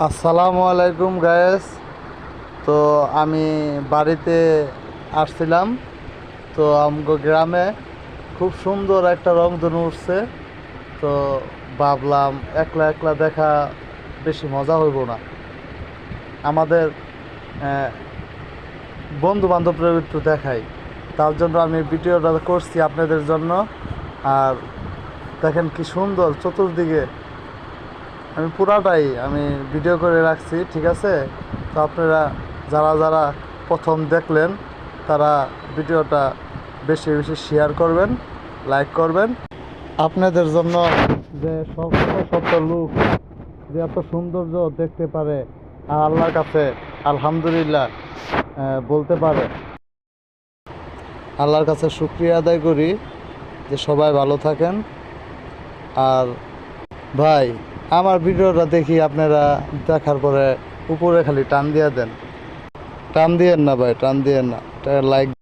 আসসালামু আলাইকুম গায়েস। তো আমি বাড়িতে আসছিলাম। তো আমগো গ্রামে খুব সুন্দর একটা রংধনু উঠছে। তো ভাবলাম একলা একলা দেখা বেশি মজা হইব না, আমাদের বন্ধু বান্ধবরা একটু দেখাই। তার জন্য আমি ভিডিওটা করছি আপনাদের জন্য। আর দেখেন কি সুন্দর চতুর্দিকে, আমি পুরাটাই ভিডিও করে রাখছি, ঠিক আছে? তো আপনারা যারা যারা প্রথম দেখলেন তারা ভিডিওটা বেশি বেশি শেয়ার করবেন, লাইক করবেন। আপনাদের জন্য যে শত শত লোক যে এত সৌন্দর্য দেখতে পারে আর আল্লাহর কাছে আলহামদুলিল্লাহ বলতে পারে, আল্লাহর কাছে শুকরিয়া আদায় করি যে সবাই ভালো থাকেন। আর ভাই, আমার ভিডিওটা দেখি আপনারা দেখার পরে উপরে খালি টান দিয়ে দেন, টান দিয়েন না ভাই, টান দিয়েন না, লাইক